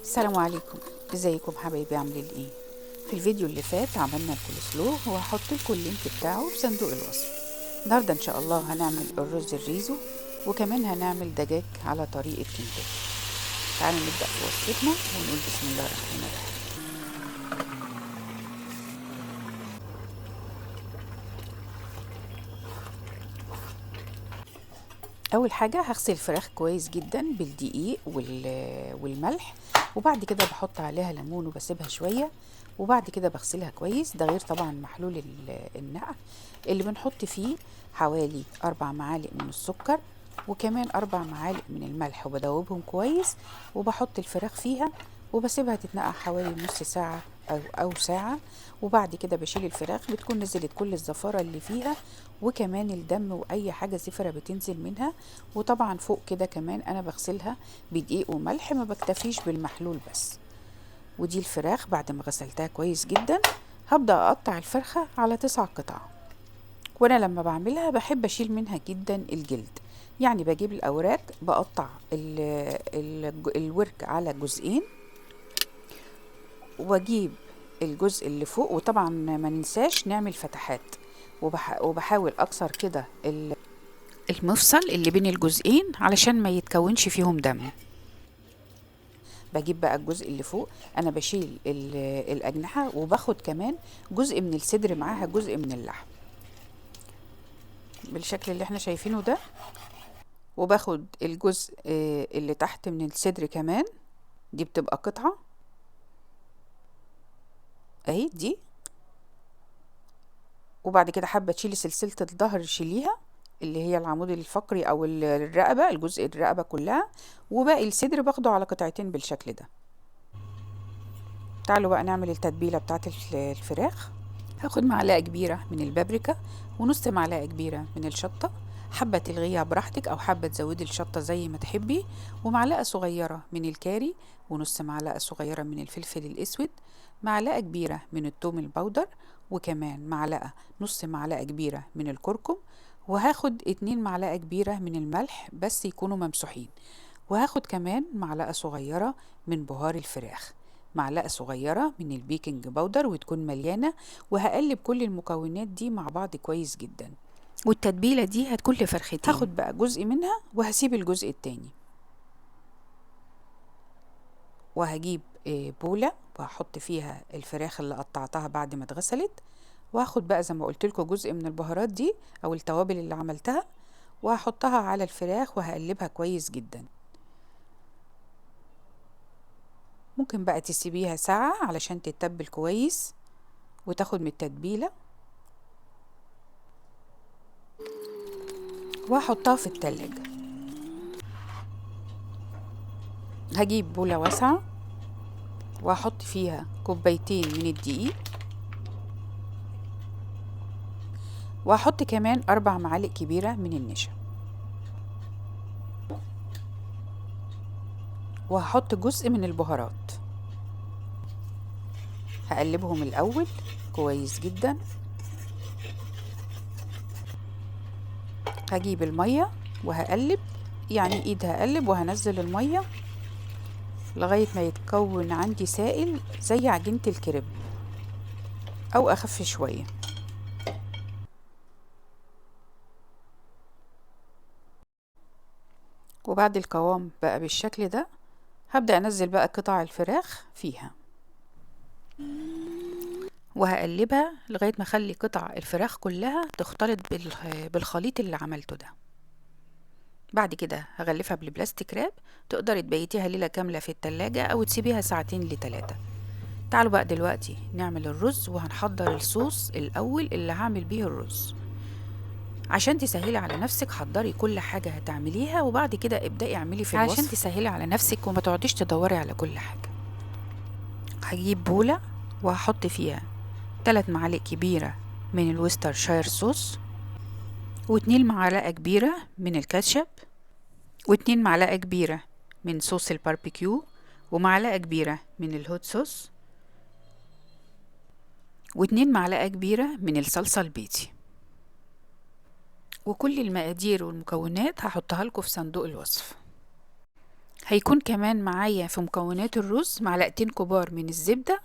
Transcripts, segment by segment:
السلام عليكم. ازيكم حبايبي؟ عاملين ايه؟ في الفيديو اللي فات عملنا الكولسلو وهحط لكم اللينك بتاعه في صندوق الوصف. النهارده ان شاء الله هنعمل الرز الريزو، وكمان هنعمل دجاج على طريقه كنتاكي. تعالوا نبدا في وصفتنا ونقول بسم الله الرحمن الرحيم. اول حاجه هغسل الفراخ كويس جدا بالدقيق والملح، وبعد كده بحط عليها ليمون وبسيبها شويه، وبعد كده بغسلها كويس. ده غير طبعا محلول النقع اللي بنحط فيه حوالي 4 معالق من السكر، وكمان 4 معالق من الملح، وبدوبهم كويس وبحط الفراخ فيها وبسيبها تتنقع حوالي نص ساعة أو ساعة. وبعد كده بشيل الفراخ، بتكون نزلت كل الزفارة اللي فيها وكمان الدم وأي حاجة زفرة بتنزل منها. وطبعا فوق كده كمان أنا بغسلها بدقيق وملح، ما بكتفيش بالمحلول بس. ودي الفراخ بعد ما غسلتها كويس جدا، هبدأ أقطع الفرخة على 9 قطع. وانا لما بعملها بحب اشيل منها جدا الجلد، يعني بجيب الاوراق بقطع الورك على جزئين، واجيب الجزء اللي فوق، وطبعا ما ننساش نعمل فتحات، وبحاول اكسر كده المفصل اللي بين الجزئين علشان ما يتكونش فيهم دم. بجيب بقى الجزء اللي فوق، انا بشيل الاجنحة، وباخد كمان جزء من الصدر معاها جزء من اللحم بالشكل اللي احنا شايفينه ده، وباخد الجزء اللي تحت من الصدر كمان، دي بتبقى قطعة اهي دي. وبعد كده حابة تشيلي سلسلة الظهر شيليها، اللي هي العمود الفقري او الرقبة، الجزء الرقبة كلها، وباقي الصدر باخده على قطعتين بالشكل ده. تعالوا بقى نعمل التتبيلة بتاعت الفراخ. هاخد معلقة كبيرة من البابريكا، ونص معلقة كبيرة من الشطة، حابة تلغيها براحتك أو حابة تزودي الشطة زي ما تحبي، ومعلقة صغيرة من الكاري، ونص معلقة صغيرة من الفلفل الأسود، معلقة كبيرة من الثوم البودر، وكمان نص معلقة كبيرة من الكركم، وهاخد 2 معلقة كبيرة من الملح بس يكونوا ممسوحين، وهاخد كمان معلقة صغيرة من بهار الفراخ، معلقة صغيرة من البيكنج باودر وتكون مليانة، وهقلب كل المكونات دي مع بعض كويس جدا. والتتبيلة دي هتكون لفرختين، هاخد بقى جزء منها وهسيب الجزء التاني، وهجيب بولة وهحط فيها الفراخ اللي قطعتها بعد ما اتغسلت، وهاخد بقى زي ما قلت لكم جزء من البهارات دي او التوابل اللي عملتها، وهحطها على الفراخ وهقلبها كويس جدا. ممكن بقى تسيبيها ساعة علشان تتبل كويس وتاخد من التتبيلة، وهحطها في التلاجة. هجيب بولة واسعة وهحط فيها 2 كوباية من الدقيق، وهحط كمان 4 معالق كبيرة من النشا، وهحط جزء من البهارات. هقلبهم الأول كويس جدا. هجيب المية وهقلب، يعني ايد هقلب وهنزل المية لغاية ما يتكون عندي سائل زي عجينة الكريب او اخف شوية. وبعد القوام بقى بالشكل ده، هبدأ انزل بقى قطع الفراخ فيها، وهقلبها لغاية ما اخلي قطع الفراخ كلها تختلط بالخليط اللي عملته ده. بعد كده هغلفها بالبلاستيك راب، تقدري تبيتيها ليلة كاملة في التلاجة او تسيبيها ساعتين ل3. تعالوا بقى دلوقتي نعمل الرز، وهنحضر الصوص الاول اللي هعمل بيه الرز. عشان تسهلي على نفسك حضري كل حاجة هتعمليها، وبعد كده ابدأي اعملي في الوصف عشان تسهلي على نفسك وما تقعديش تدوري على كل حاجة. هجيب بولة وهحط فيها 3 معالق كبيرة من الويستر شاير صوص، و2 معلقة كبيرة من الكاتشب، و2 معلقة كبيرة من صوص الباربيكيو، ومعلقة كبيرة من الهوت صوص، و2 معلقة كبيرة من الصلصة البيتي. وكل المقادير والمكونات هحطها لكم في صندوق الوصف. هيكون كمان معايا في مكونات الرز معلقتين كبار من الزبدة،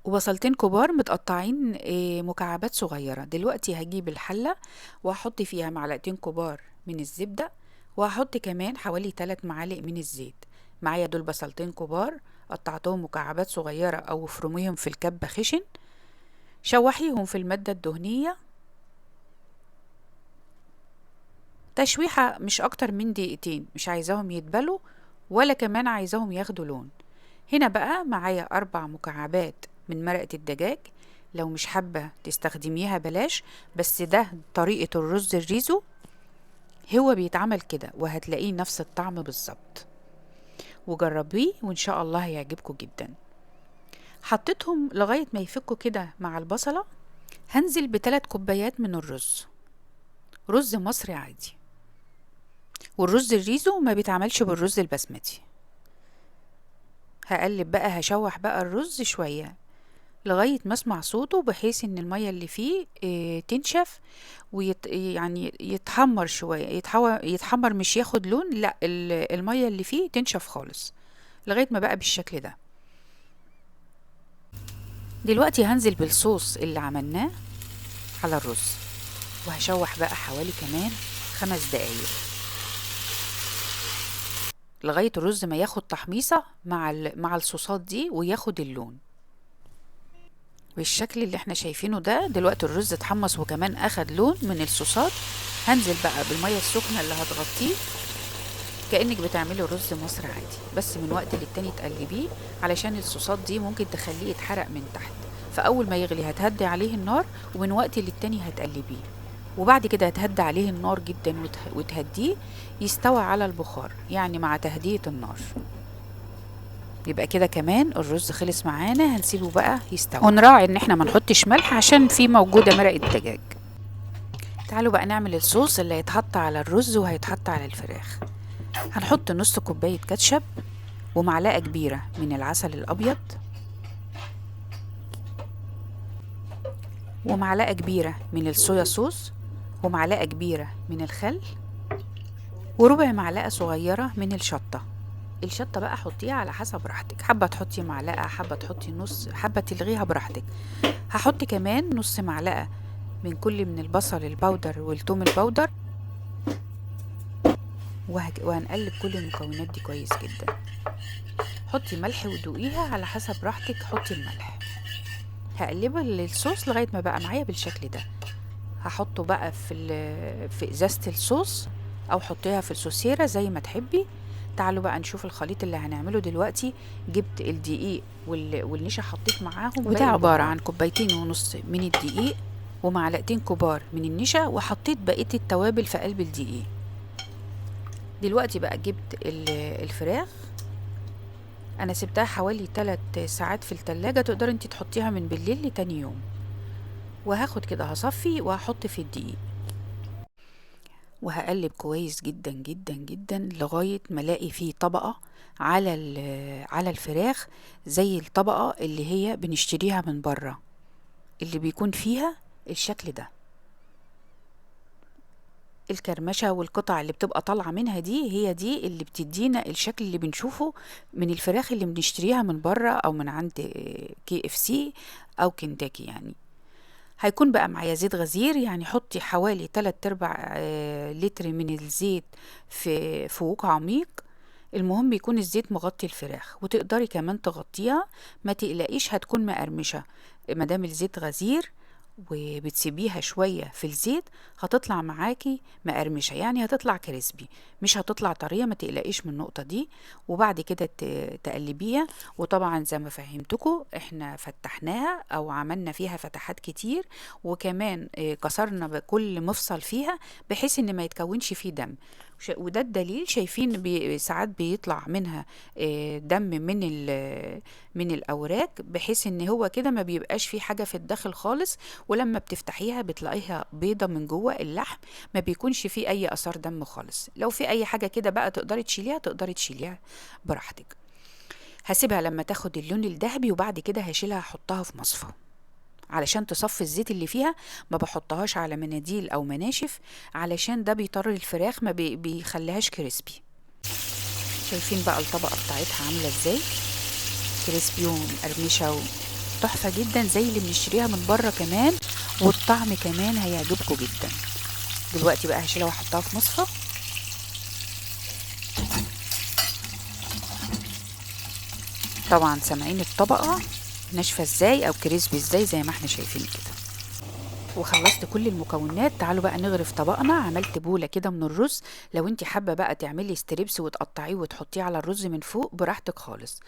وبصلتين كبار متقطعين مكعبات صغيرة. دلوقتي هجيب الحلة وهحط فيها معلقتين كبار من الزبدة، وهحط كمان حوالي 3 معالق من الزيت. معايا دول بصلتين كبار قطعتهم مكعبات صغيرة او افرميهم في الكبة خشن. شوحيهم في المادة الدهنية تشويحة مش اكتر من دقيقتين، مش عايزاهم يتبلوا ولا كمان عايزاهم ياخدوا لون. هنا بقى معايا 4 مكعبات من مرقة الدجاج. لو مش حابة تستخدميها بلاش، بس ده طريقة الرز الريزو، هو بيتعمل كده وهتلاقيه نفس الطعم بالظبط. وجربيه وان شاء الله هيعجبكم جدا. حطيتهم لغاية ما يفكوا كده مع البصلة. هنزل ب3 كوبايات من الرز، رز مصري عادي. والرز الريزو ما بيتعملش بالرز البسمتي. هقلب بقى، هشوح بقى الرز شوية لغاية ما اسمع صوته، بحيث ان المية اللي فيه تنشف يعني يتحمر شوية، يتحمر مش ياخد لون، لا المية اللي فيه تنشف خالص لغاية ما بقى بالشكل ده. دلوقتي هنزل بالصوص اللي عملناه على الرز، وهشوح بقى حوالي كمان 5 دقايق لغاية الرز ما ياخد تحميصة مع الصوصات دي وياخد اللون بالشكل اللي احنا شايفينه ده. دلوقتي الرز اتحمص وكمان اخد لون من الصوصات. هنزل بقى بالمية السخنة اللي هتغطيه، كأنك بتعملي رز مصر عادي، بس من وقت للتاني تقلبيه علشان الصوصات دي ممكن تخليه يتحرق من تحت. فأول ما يغلي هتهدي عليه النار، ومن وقت للتاني هتقلبيه، وبعد كده هتهدي عليه النار جدا وتهديه يستوى على البخار، يعني مع تهدية النار. يبقى كده كمان الرز خلص معانا. هنسيبه بقى يستوي، ونراعي ان احنا ما نحطش ملح عشان في موجودة مرقة دجاج. تعالوا بقى نعمل الصوص اللي هيتحط على الرز وهيتحط على الفراخ. هنحط نص كوباية كاتشب، ومعلقة كبيرة من العسل الأبيض، ومعلقة كبيرة من الصويا صوص، ومعلقة كبيرة من الخل، وربع معلقة صغيرة من الشطة. الشطة بقى حطيها على حسب راحتك، حابة تحطي معلقة، حابة تحطي نص، حابة تلغيها براحتك. هحط كمان نص معلقة من كل من البصل البودر والثوم البودر، وهنقلب كل المكونات دي كويس جدا. حطي ملح ودوقيها على حسب راحتك، حطي الملح. هقلبها للصوص لغايه ما بقى معايا بالشكل ده. هحطه بقى في ازازه الصوص، او حطيها في السوسيره زي ما تحبي. تعالوا بقى نشوف الخليط اللي هنعمله دلوقتي. جبت الدقيق والنشا، حطيت معاهم، وده عباره عن 2.5 كوبايات من الدقيق ومعلقتين كبار من النشا، وحطيت بقيه التوابل في قلب الدقيق. دلوقتي بقى جبت الفراخ، انا سبتها حوالي 3 ساعات في التلاجة، تقدر انت تحطيها من بالليل لتاني يوم. وهاخد كده هصفي وهحط في الدقيق، وهقلب كويس جدا جدا جدا لغاية ما الاقي فيه طبقة على الفراخ، زي الطبقة اللي هي بنشتريها من بره، اللي بيكون فيها الشكل ده. الكرمشة والقطع اللي بتبقى طالعة منها دي، هي دي اللي بتدينا الشكل اللي بنشوفه من الفراخ اللي بنشتريها من بره او من عند KFC او كنتاكي يعني. هيكون بقى معايا زيت غزير، يعني حطي حوالي 3/4 لتر من الزيت في ووك عميق. المهم يكون الزيت مغطي الفراخ، وتقدري كمان تغطيها، ما تقلقيش هتكون مقرمشة مادام الزيت غزير وبتسيبيها شوية في الزيت. هتطلع معاكي مقرمشة، يعني هتطلع كريسبي، مش هتطلع طرية، ما تقلقيش من النقطة دي. وبعد كده تقلبيها. وطبعا زي ما فهمتكم احنا فتحناها او عملنا فيها فتحات كتير، وكمان كسرنا بكل مفصل فيها بحيث ان ما يتكونش فيه دم. وده الدليل، شايفين ساعات بيطلع منها دم من الاوراق، بحيث ان هو كده ما بيبقاش فيه حاجة في الداخل خالص. ولما بتفتحيها بتلاقيها بيضة من جوه اللحم، ما بيكونش فيه اي اثار دم خالص. لو في اي حاجة كده بقى تقدري تشيليها براحتك. هسيبها لما تاخد اللون الذهبي، وبعد كده هشيلها احطها في مصفى علشان تصفي الزيت اللي فيها. ما بحطهاش على مناديل او مناشف، علشان ده بيطر الفراخ، ما بيخليهاش كريسبي. شايفين بقى الطبقة بتاعتها عاملة ازاي، كريسبي ومقرمشة تحفة جدا زي اللي بنشتريها من بره كمان، والطعم كمان هيعجبكم جدا. دلوقتي بقى هشيلها واحطها في مصفى. طبعا سامعين الطبقة ناشفة ازاي او كريسبي ازاي زي ما احنا شايفين كده. وخلصت كل المكونات، تعالوا بقى نغرف طبقنا. عملت بولة كده من الرز، لو انت حابة بقى تعملي ستريبس وتقطعيه وتحطيه على الرز من فوق براحتك خالص.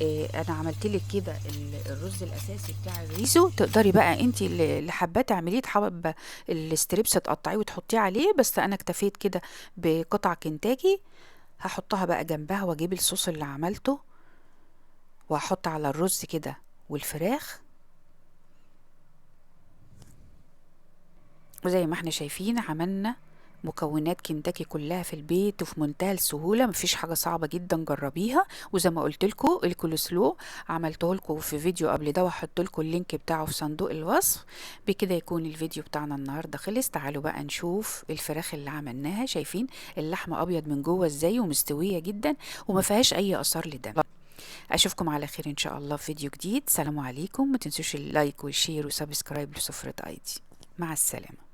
انا عملت لك كده الرز الاساسي بتاع الريزو، تقدري بقى انت اللي حابه تعمليه، حابه الستريبس تقطعيه وتحطيه عليه، بس انا اكتفيت كده بقطع كنتاكي. هحطها بقى جنبها واجيب الصوص اللي عملته واحط على الرز كده والفراخ. وزي ما احنا شايفين عملنا مكونات كنتاكي كلها في البيت وفي منتهى السهوله، مفيش حاجه صعبه جدا، جربيها. وزي ما قلت لكم الكولسلو عملته لكم في فيديو قبل ده، وهحط لكم اللينك بتاعه في صندوق الوصف. بكده يكون الفيديو بتاعنا النهارده خلص. تعالوا بقى نشوف الفراخ اللي عملناها. شايفين اللحمه ابيض من جوه ازاي ومستويه جدا وما فيهاش اي اثار لدم. اشوفكم على خير ان شاء الله في فيديو جديد. سلام عليكم، ما تنسوش اللايك والشير وسبسكرايب لسفرة ايدي. مع السلامه.